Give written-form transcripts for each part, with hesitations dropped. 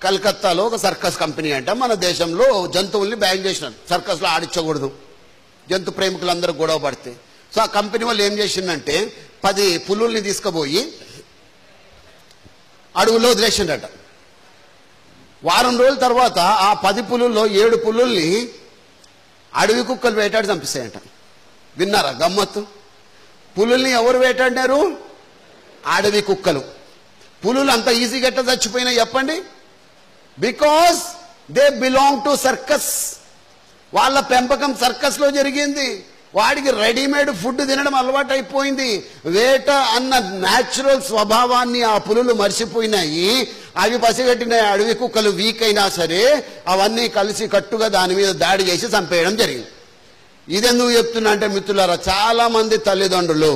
కలకత్తాలో ఒక circus company అంట మన దేశంలో జంతువుల్ని బ్యాన్ చేసినారు, సర్కస్లో ఆడించకూడదు, జంతు ప్రేమికులందరూ గొడవ పడితే. సో ఆ కంపెనీ వాళ్ళు ఏం చేసిందంటే 10 పులుల్ని తీసుకుపోయి అడవుల్లో వదిలేసిండట. వారం రోజుల తర్వాత ఆ 10 పులుల్లో 7 పులుల్ని అడవి కుక్కలు వేటాడి చంపిస్తాయంట. విన్నారా గమ్మత్తు? పులుల్ని ఎవరు వేటాడినారు? అడవి కుక్కలు. పులులు అంత ఈజీగా ఎట్లా చచ్చిపోయినా చెప్పండి? Because they belong to circus. వాళ్ళ పెంపకం సర్కస్ లో జరిగింది. వాడికి రెడీమేడ్ ఫుడ్ తినడం అలవాటు అయిపోయింది. వేట అన్న న్యాచురల్ స్వభావాన్ని ఆ పులులు మర్చిపోయినాయి. అవి పసిగట్టిన అడవి కుక్కలు వీక్ అయినా సరే అవన్నీ కలిసి కట్టుగా దాని మీద దాడి చేసి చంపేయడం జరిగింది. ఇదెందుకు చెప్తున్నా అంటే మిత్రులారా, చాలా మంది తల్లిదండ్రులు,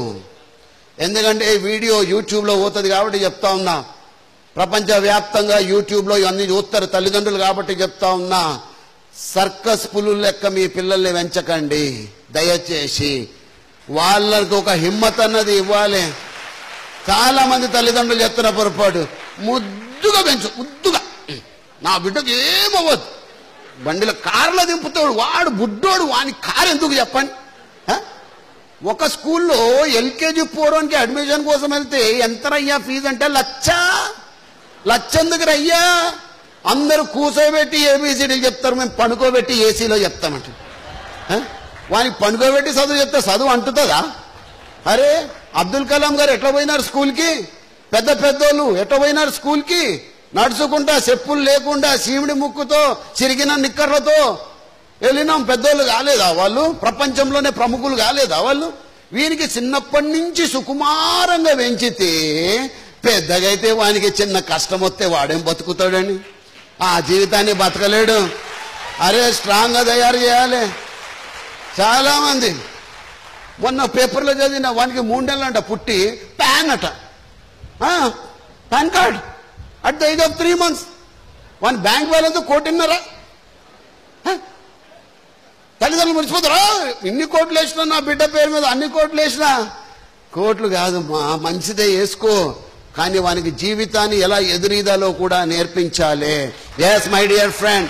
ఎందుకంటే ఈ వీడియో యూట్యూబ్లో పోతుంది కాబట్టి చెప్తా ఉన్నా, ప్రపంచవ్యాప్తంగా యూట్యూబ్లో ఇవన్నీ చూస్తారు తల్లిదండ్రులు కాబట్టి చెప్తా ఉన్నా, సర్కస్ పులుల లెక్క మీ పిల్లల్ని పెంచకండి దయచేసి. వాళ్ళకు ఒక హిమ్మత్ అన్నది ఇవ్వాలి. చాలా మంది తల్లిదండ్రులు చెప్తున్న పొరపాటు, ముద్దుగా పెంచు, ముద్దుగా, నా బిడ్డకు ఏమవ్వదు, బండిలో కార్లో దింపుతాడు వాడు బుడ్డోడు, వాని కారు ఎందుకు చెప్పండి. ఒక స్కూల్లో ఎల్కేజీ పోరోనికి అడ్మిషన్ కోసం వెళ్తే ఎంతరయ్యా ఫీజు అంటే 1,00,000 ఎందుకు రయ్యా? అందరూ కూర్చోబెట్టి ఏబీసీడీలు చెప్తారు, మేము పనుకోబెట్టి ఏసీలో చెప్తామంట. వానికి పనుకోబెట్టి చదువు చెప్తే చదువు అంటుతుందా? అరే అబ్దుల్ కలాం గారు ఎట్లా పోయినారు స్కూల్కి? పెద్దోళ్ళు ఎట్లా పోయినారు స్కూల్కి? నడుచుకుంటా, చెప్పులు లేకుండా, శివుడి ముక్కుతో, చిరిగిన నిక్కర్లతో వెళ్ళినాం. పెద్దోళ్ళు కాలేదా వాళ్ళు? ప్రపంచంలోనే ప్రముఖులు కాలేదా వాళ్ళు? వీరికి చిన్నప్పటి నుంచి సుకుమారంగా పెంచితే పెద్దగా అయితే వానికి చిన్న కష్టం వస్తే వాడేం బతుకుతాడని? ఆ జీవితాన్ని బతకలేడు. అరే స్ట్రాంగ్గా తయారు చేయాలి. చాలా మంది మొన్న పేపర్లో చదివిన, వానికి 3 నెలలంట పుట్టి పాన్ అట, pan card at the age of 3 months. వాని బ్యాంక్ బ్యాలెన్స్ 1,500,000. తల్లిదండ్రులు మర్చిపోతారా? ఇన్ని కోట్లు వేసినా నా బిడ్డ పేరు మీద, అన్ని కోట్లు వేసినా. కోట్లు కాదు మా, మంచిదే వేసుకో, కానీ వానికి జీవితాన్ని ఎలా ఎదురీదాలో కూడా నేర్పించాలి. Yes my dear friend,